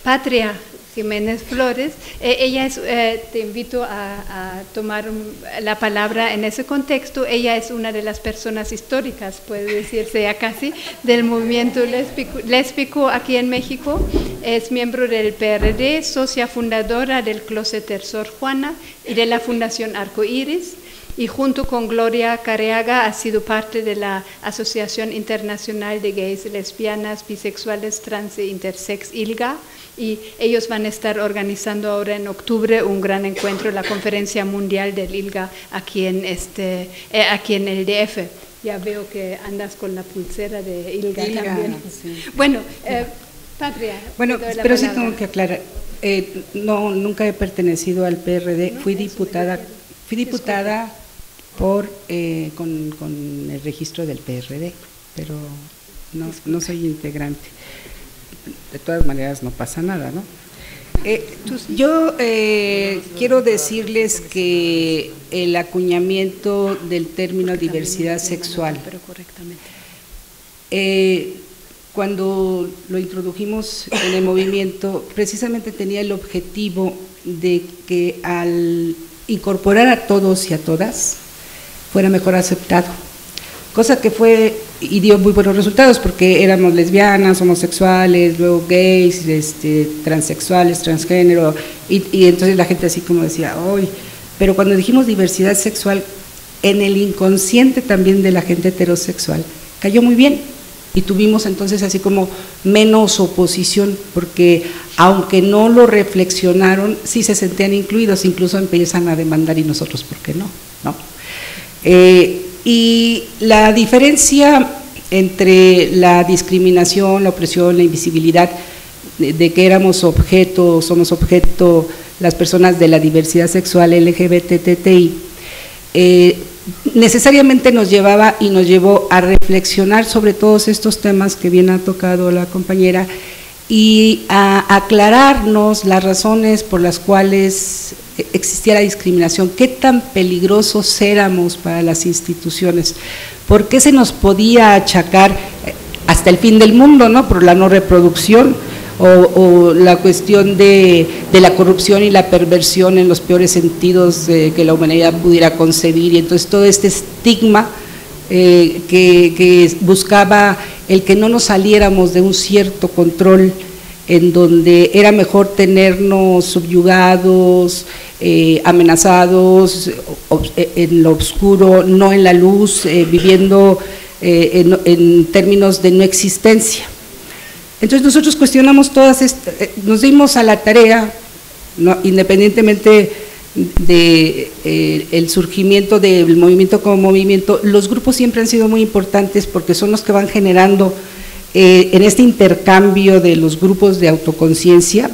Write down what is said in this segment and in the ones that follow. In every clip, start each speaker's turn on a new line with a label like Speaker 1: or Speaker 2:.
Speaker 1: Patria Jiménez Flores. Ella es, te invito a tomar la palabra en ese contexto. Ella es una de las personas históricas, puede decirse ya casi, del movimiento lésbico aquí en México. Es miembro del PRD, socia fundadora del Closeter Sor Juana y de la Fundación Arco Iris. Y junto con Gloria Careaga ha sido parte de la Asociación Internacional de Gays, Lesbianas, Bisexuales, Trans e Intersex, ILGA, y ellos van a estar organizando ahora en octubre un gran encuentro, la Conferencia Mundial del ILGA aquí en el DF. Ya veo que andas con la pulsera de ILGA también. Sí. Bueno, Patria.
Speaker 2: Bueno, pero sí tengo que aclarar, no, nunca he pertenecido al PRD, no, fui diputada con el registro del PRD, pero no soy integrante. De todas maneras no pasa nada, ¿no? Yo quiero decirles que el acuñamiento del término diversidad sexual, cuando lo introdujimos en el movimiento, precisamente tenía el objetivo de que al incorporar a todos y a todas fuera mejor aceptado, cosa que fue y dio muy buenos resultados porque éramos lesbianas, homosexuales, luego gays, transexuales, transgénero, y entonces la gente así como decía, ¡ay! Pero cuando dijimos diversidad sexual, en el inconsciente también de la gente heterosexual, cayó muy bien y tuvimos entonces así como menos oposición, porque aunque no lo reflexionaron, sí se sentían incluidos, incluso empiezan a demandar y nosotros, ¿por qué no? Y la diferencia entre la discriminación, la opresión, la invisibilidad, de que éramos objeto, somos objeto las personas de la diversidad sexual LGBTTI, necesariamente nos llevaba y nos llevó a reflexionar sobre todos estos temas que bien ha tocado la compañera y a aclararnos las razones por las cuales existía la discriminación, qué tan peligrosos éramos para las instituciones, por qué se nos podía achacar hasta el fin del mundo, ¿no? Por la no reproducción o la cuestión de la corrupción y la perversión en los peores sentidos que la humanidad pudiera concebir, y entonces todo este estigma que buscaba el que no nos saliéramos de un cierto control en donde era mejor tenernos subyugados, amenazados en lo oscuro, no en la luz, viviendo en términos de no existencia. Entonces nosotros cuestionamos todas estas, nos dimos a la tarea, ¿no? Independientemente del surgimiento del movimiento como movimiento, los grupos siempre han sido muy importantes porque son los que van generando en este intercambio de los grupos de autoconciencia,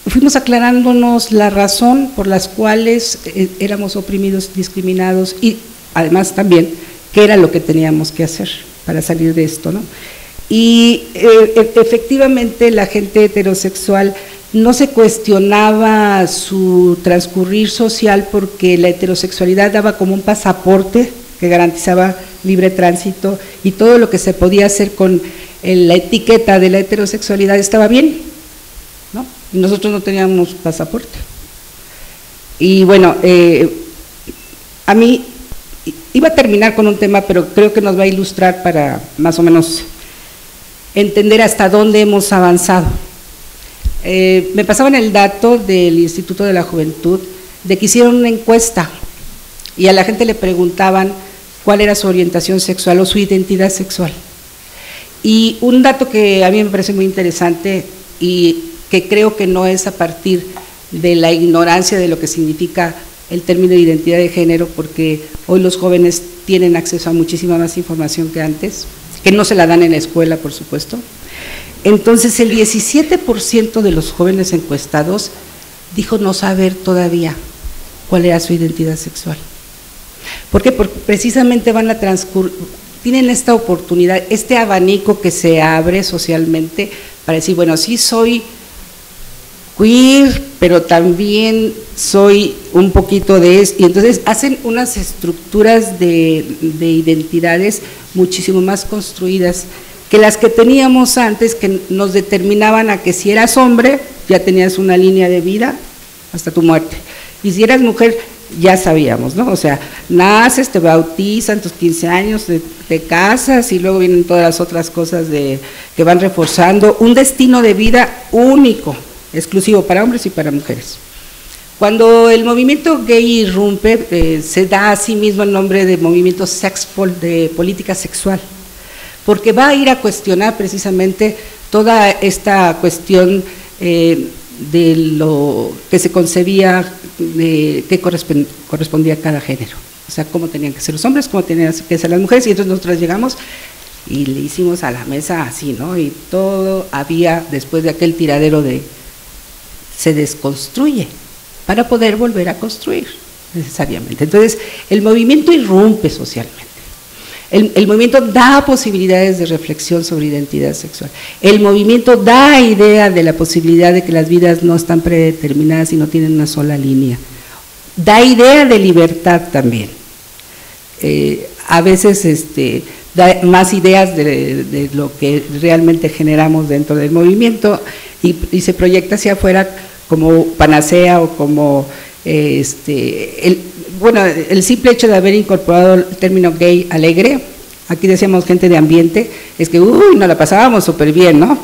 Speaker 2: fuimos aclarándonos la razón por las cuales éramos oprimidos, discriminados y además también qué era lo que teníamos que hacer para salir de esto, ¿no? Y efectivamente la gente heterosexual no se cuestionaba su transcurrir social porque la heterosexualidad daba como un pasaporte que garantizaba libre tránsito y todo lo que se podía hacer con la etiqueta de la heterosexualidad estaba bien, ¿no? Y nosotros no teníamos pasaporte. Y bueno, a mí iba a terminar con un tema, pero creo que nos va a ilustrar para más o menos entender hasta dónde hemos avanzado. Me pasaban el dato del Instituto de la Juventud de que hicieron una encuesta y a la gente le preguntaban cuál era su orientación sexual o su identidad sexual. Y un dato que a mí me parece muy interesante y que creo que no es a partir de la ignorancia de lo que significa el término de identidad de género, porque hoy los jóvenes tienen acceso a muchísima más información que antes, que no se la dan en la escuela, por supuesto. Entonces, el 17% de los jóvenes encuestados dijo no saber todavía cuál era su identidad sexual. ¿Por qué? Porque precisamente van a tienen esta oportunidad, este abanico que se abre socialmente para decir, bueno, sí soy queer, pero también soy un poquito de eso, y entonces hacen unas estructuras de identidades muchísimo más construidas que las que teníamos antes, que nos determinaban a que si eras hombre, ya tenías una línea de vida hasta tu muerte, y si eras mujer, ya sabíamos, ¿no? O sea, naces, te bautizan, tus 15 años, te casas, y luego vienen todas las otras cosas que van reforzando un destino de vida único, exclusivo para hombres y para mujeres. Cuando el movimiento gay irrumpe, se da a sí mismo el nombre de movimiento sexpol, de política sexual, porque va a ir a cuestionar precisamente toda esta cuestión de lo que se concebía, de qué correspondía a cada género, o sea, cómo tenían que ser los hombres, cómo tenían que ser las mujeres, y entonces nosotros llegamos y le hicimos a la mesa así, ¿no? Y todo había, después de aquel tiradero se desconstruye para poder volver a construir necesariamente. Entonces, el movimiento irrumpe socialmente. El movimiento da posibilidades de reflexión sobre identidad sexual. El movimiento da idea de la posibilidad de que las vidas no están predeterminadas y no tienen una sola línea. Da idea de libertad también. A veces da más ideas de lo que realmente generamos dentro del movimiento y se proyecta hacia afuera como panacea o como el simple hecho de haber incorporado el término gay alegre, aquí decíamos gente de ambiente, es que nos la pasábamos súper bien, ¿no?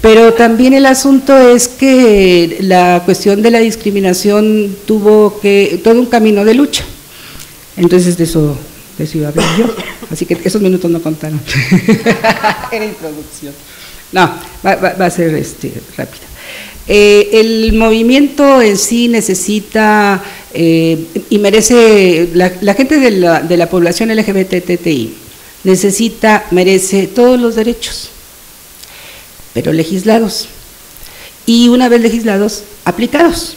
Speaker 2: Pero también el asunto es que la cuestión de la discriminación tuvo todo un camino de lucha. Entonces de eso iba a hablar yo, así que esos minutos no contaron. Era introducción. No, va a ser rápido. El movimiento en sí necesita y merece, la gente de la población LGBTTI merece todos los derechos, pero legislados, y una vez legislados, aplicados,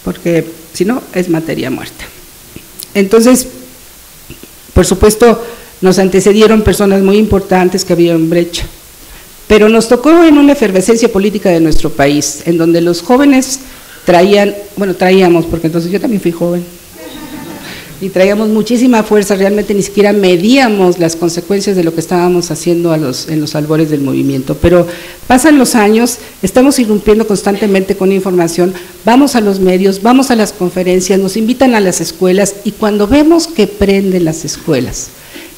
Speaker 2: porque si no es materia muerta. Entonces, por supuesto, nos antecedieron personas muy importantes que habían brecha, pero nos tocó en una efervescencia política de nuestro país, en donde los jóvenes traíamos, porque entonces yo también fui joven, y traíamos muchísima fuerza, realmente ni siquiera medíamos las consecuencias de lo que estábamos haciendo en los albores del movimiento, pero pasan los años, estamos irrumpiendo constantemente con información, vamos a los medios, vamos a las conferencias, nos invitan a las escuelas, y cuando vemos que prenden las escuelas,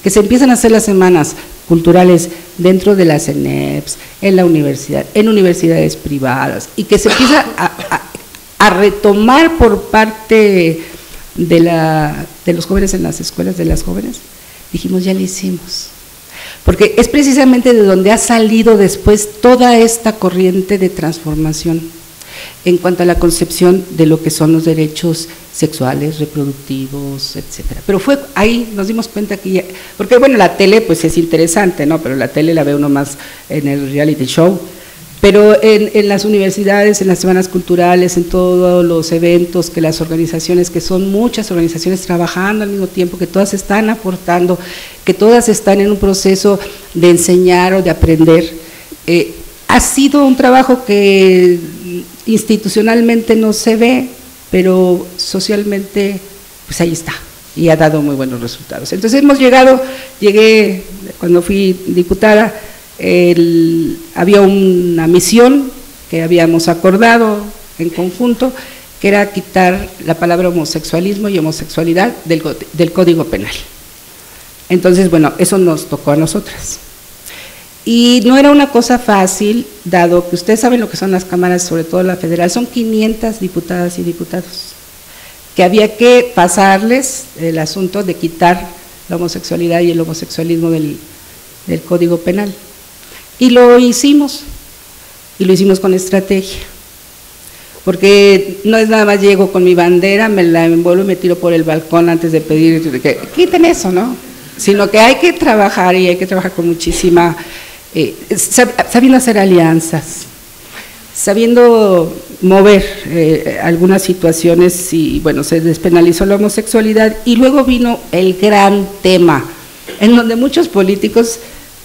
Speaker 2: que se empiezan a hacer las semanas culturales dentro de las ENEPs, en la universidad, en universidades privadas, y que se empieza a retomar por parte de los jóvenes en las escuelas de las jóvenes, dijimos, ya lo hicimos, porque es precisamente de donde ha salido después toda esta corriente de transformación en cuanto a la concepción de lo que son los derechos sexuales, reproductivos, etcétera. Pero fue ahí, nos dimos cuenta que porque bueno, la tele pues es interesante, ¿no? Pero la tele la ve uno más en el reality show, pero en las universidades, en las semanas culturales, en todos los eventos, que las organizaciones, que son muchas organizaciones trabajando al mismo tiempo, que todas están aportando, que todas están en un proceso de enseñar o de aprender, ha sido un trabajo que institucionalmente no se ve, pero socialmente pues ahí está y ha dado muy buenos resultados. Entonces llegué cuando fui diputada, había una misión que habíamos acordado en conjunto, que era quitar la palabra homosexualismo y homosexualidad del Código Penal. Entonces, bueno, eso nos tocó a nosotras. Y no era una cosa fácil, dado que ustedes saben lo que son las cámaras, sobre todo la federal, son 500 diputadas y diputados, que había que pasarles el asunto de quitar la homosexualidad y el homosexualismo del Código Penal. Y lo hicimos con estrategia, porque no es nada más llego con mi bandera, me la envuelvo y me tiro por el balcón antes de pedir que quiten eso, ¿no? Sino que hay que trabajar, y hay que trabajar con muchísima, sabiendo hacer alianzas, sabiendo mover algunas situaciones, y bueno, se despenalizó la homosexualidad, y luego vino el gran tema, en donde muchos políticos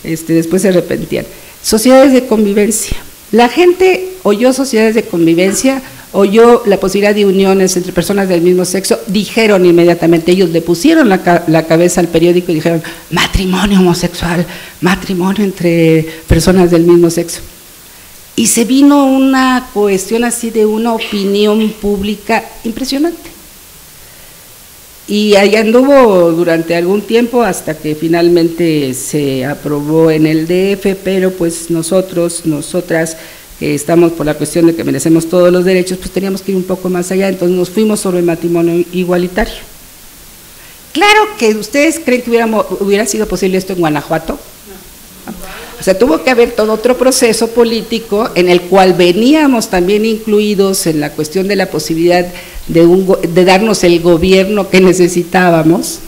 Speaker 2: después se arrepentían: sociedades de convivencia. La gente oyó sociedades de convivencia oyó la posibilidad de uniones entre personas del mismo sexo, dijeron inmediatamente, ellos le pusieron la cabeza al periódico y dijeron, matrimonio homosexual, matrimonio entre personas del mismo sexo. Y se vino una cuestión así de una opinión pública impresionante. Y ahí anduvo durante algún tiempo hasta que finalmente se aprobó en el DF, pero pues nosotras, que estamos por la cuestión de que merecemos todos los derechos, pues teníamos que ir un poco más allá, entonces nos fuimos sobre el matrimonio igualitario. Claro que ustedes creen que hubiera sido posible esto en Guanajuato. O sea, tuvo que haber todo otro proceso político en el cual veníamos también incluidos en la cuestión de la posibilidad de darnos el gobierno que necesitábamos,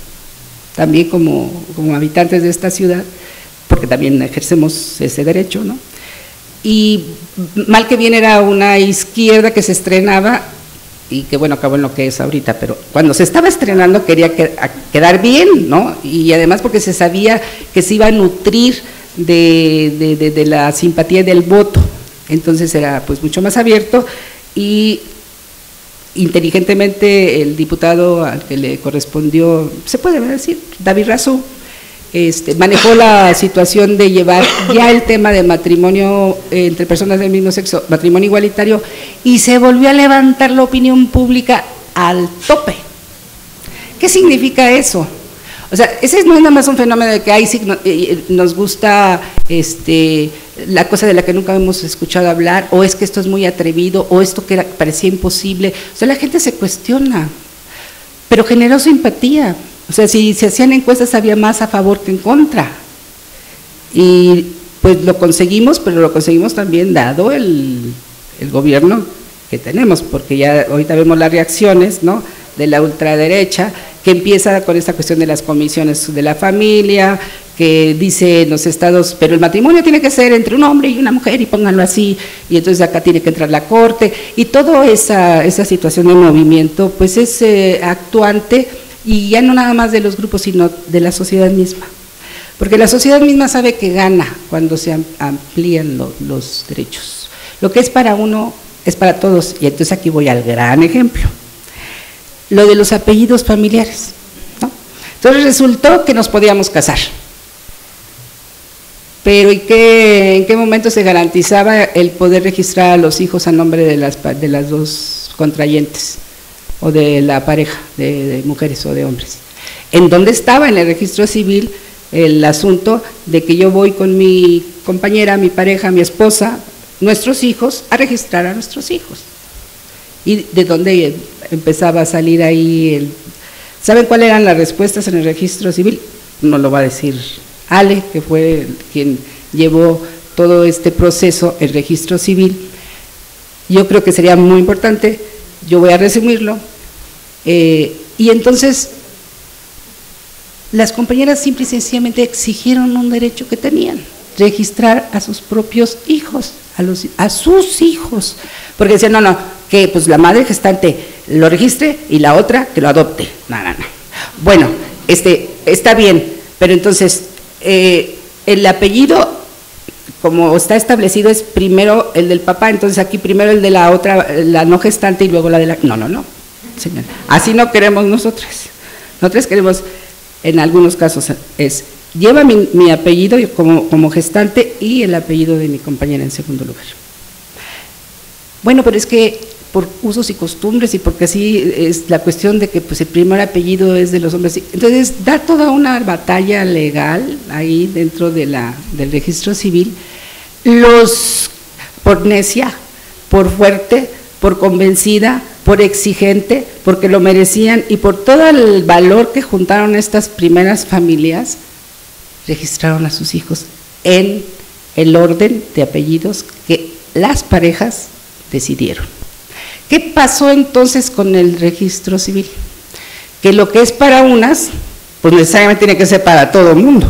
Speaker 2: también como habitantes de esta ciudad, porque también ejercemos ese derecho, ¿no? Y mal que bien era una izquierda que se estrenaba, y que bueno, acabó en lo que es ahorita, pero cuando se estaba estrenando quería quedar bien, ¿no? Y además porque se sabía que se iba a nutrir de la simpatía del voto, entonces era pues mucho más abierto, y inteligentemente el diputado al que le correspondió, se puede decir, David Razú, manejó la situación de llevar ya el tema de matrimonio entre personas del mismo sexo, matrimonio igualitario, y se volvió a levantar la opinión pública al tope. ¿Qué significa eso? O sea, ese no es nada más un fenómeno de que ahí sí nos gusta la cosa de la que nunca hemos escuchado hablar, o es que esto es muy atrevido, o esto que parecía imposible. O sea, la gente se cuestiona, pero generó simpatía. O sea, si se hacían encuestas había más a favor que en contra. Y pues lo conseguimos, pero lo conseguimos también dado el gobierno que tenemos, porque ya ahorita vemos las reacciones, ¿no?, de la ultraderecha, que empieza con esta cuestión de las comisiones de la familia, que dice en los estados, pero el matrimonio tiene que ser entre un hombre y una mujer, y pónganlo así, y entonces acá tiene que entrar la corte, y toda esa situación de movimiento, pues es actuante, y ya no nada más de los grupos, sino de la sociedad misma, porque la sociedad misma sabe que gana cuando se amplían los derechos. Lo que es para uno es para todos, y entonces aquí voy al gran ejemplo. Lo de los apellidos familiares, ¿no? Entonces resultó que nos podíamos casar, pero ¿en qué momento se garantizaba el poder registrar a los hijos a nombre de las dos contrayentes o de la pareja de mujeres o de hombres? ¿En dónde estaba en el registro civil el asunto de que yo voy con mi compañera, mi pareja, mi esposa, nuestros hijos, a registrar a nuestros hijos? ¿Y de dónde empezaba a salir ahí ¿Saben cuáles eran las respuestas en el registro civil? No lo va a decir Ale, que fue quien llevó todo este proceso, el registro civil. Yo creo que sería muy importante, yo voy a resumirlo, y entonces las compañeras simple y sencillamente exigieron un derecho que tenían, registrar a sus propios hijos, a sus hijos, porque decían, no, que pues la madre gestante lo registre y la otra que lo adopte. No. Bueno, está bien, pero entonces el apellido, como está establecido, es primero el del papá, entonces aquí primero el de la otra, la no gestante, y luego la de la… No, señor, así no queremos nosotras. Nosotras queremos, en algunos casos, lleva mi apellido como gestante y el apellido de mi compañera en segundo lugar. Bueno, pero es que por usos y costumbres, y porque así es la cuestión de que pues el primer apellido es de los hombres, entonces da toda una batalla legal ahí dentro del registro civil, por necia, por fuerte, por convencida, por exigente, porque lo merecían, y por todo el valor que juntaron estas primeras familias, registraron a sus hijos en el orden de apellidos que las parejas decidieron. ¿Qué pasó entonces con el registro civil? Que lo que es para unas, pues necesariamente tiene que ser para todo el mundo.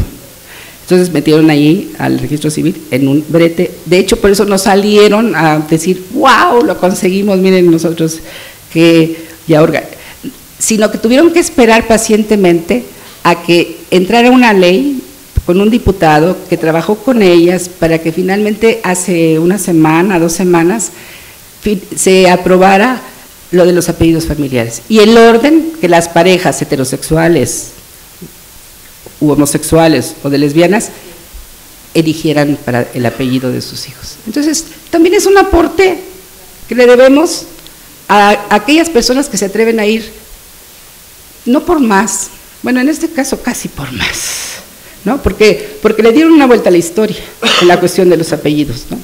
Speaker 2: Entonces metieron ahí al registro civil en un brete. De hecho, por eso no salieron a decir, wow, lo conseguimos, miren nosotros que ya sino que tuvieron que esperar pacientemente a que entrara una ley con un diputado que trabajó con ellas para que finalmente hace una semana, 2 semanas, se aprobara lo de los apellidos familiares y el orden que las parejas heterosexuales u homosexuales o de lesbianas eligieran para el apellido de sus hijos. Entonces, también es un aporte que le debemos a aquellas personas que se atreven a ir, no por más, bueno, en este caso casi por más, ¿no? Porque le dieron una vuelta a la historia en la cuestión de los apellidos, ¿no?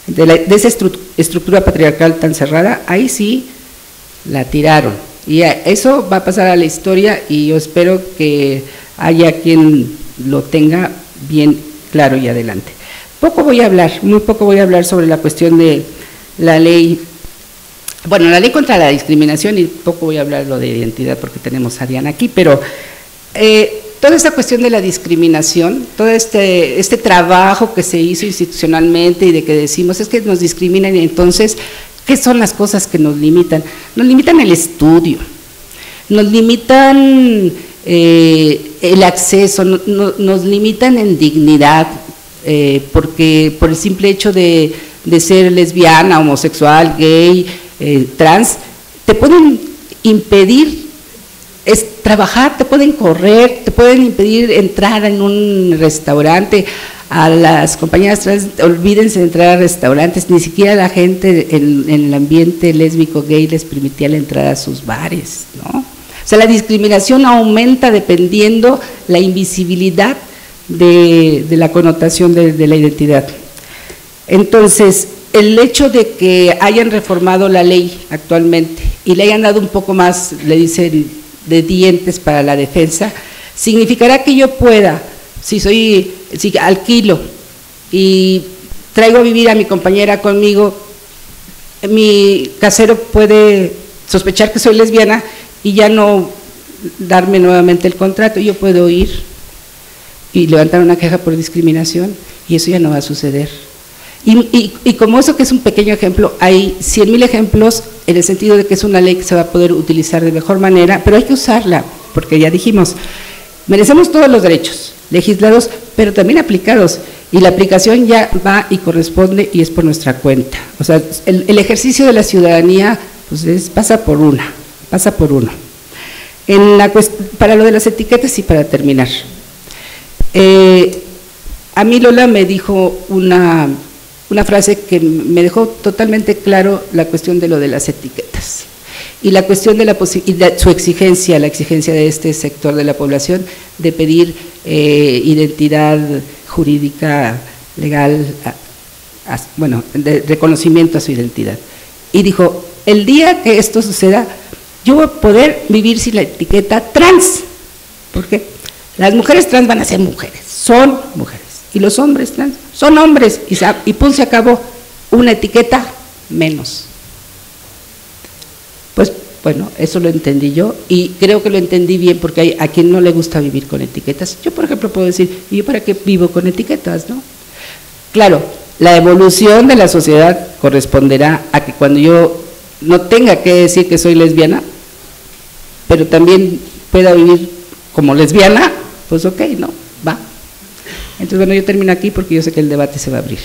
Speaker 2: De esa estructura patriarcal tan cerrada, ahí sí la tiraron. Y eso va a pasar a la historia y yo espero que haya quien lo tenga bien claro y adelante. Muy poco voy a hablar sobre la cuestión de la ley, bueno, la ley contra la discriminación, y poco voy a hablar lo de identidad porque tenemos a Diana aquí, pero toda esta cuestión de la discriminación, todo este trabajo que se hizo institucionalmente y de que decimos es que nos discriminan, y entonces, ¿qué son las cosas que nos limitan? Nos limitan el estudio, nos limitan el acceso, nos limitan en dignidad, porque por el simple hecho de ser lesbiana, homosexual, gay, trans, te pueden impedir trabajar, te pueden correr, te pueden impedir entrar en un restaurante. A las compañeras trans, olvídense de entrar a restaurantes, ni siquiera la gente en el ambiente lésbico gay les permitía la entrada a sus bares, ¿no? O sea, la discriminación aumenta dependiendo la invisibilidad de la connotación de la identidad. Entonces, el hecho de que hayan reformado la ley actualmente y le hayan dado un poco más, le dicen, de dientes para la defensa, significará que yo pueda, si alquilo y traigo a vivir a mi compañera conmigo, mi casero puede sospechar que soy lesbiana y ya no darme nuevamente el contrato. Yo puedo ir y levantar una queja por discriminación y eso ya no va a suceder. Y como eso, que es un pequeño ejemplo, hay 100.000 ejemplos en el sentido de que es una ley que se va a poder utilizar de mejor manera, pero hay que usarla, porque ya dijimos, merecemos todos los derechos legislados, pero también aplicados, y la aplicación ya va y corresponde y es por nuestra cuenta. O sea, el ejercicio de la ciudadanía pues pasa por uno. Para lo de las etiquetas y para terminar, a mí Lola me dijo una frase que me dejó totalmente claro la cuestión de lo de las etiquetas y la cuestión de su exigencia, la exigencia de este sector de la población de pedir identidad jurídica, legal, bueno, de reconocimiento a su identidad. Y dijo, el día que esto suceda, yo voy a poder vivir sin la etiqueta trans, porque las mujeres trans van a ser mujeres, son mujeres. Y los hombres trans son hombres, y pum, se acabó, una etiqueta menos. Pues bueno, eso lo entendí yo, y creo que lo entendí bien, porque hay a quien no le gusta vivir con etiquetas. Yo, por ejemplo, puedo decir, ¿y yo para qué vivo con etiquetas, no? Claro, la evolución de la sociedad corresponderá a que cuando yo no tenga que decir que soy lesbiana, pero también pueda vivir como lesbiana, pues ok, ¿no? Va. Entonces, bueno, yo termino aquí porque yo sé que el debate se va a abrir.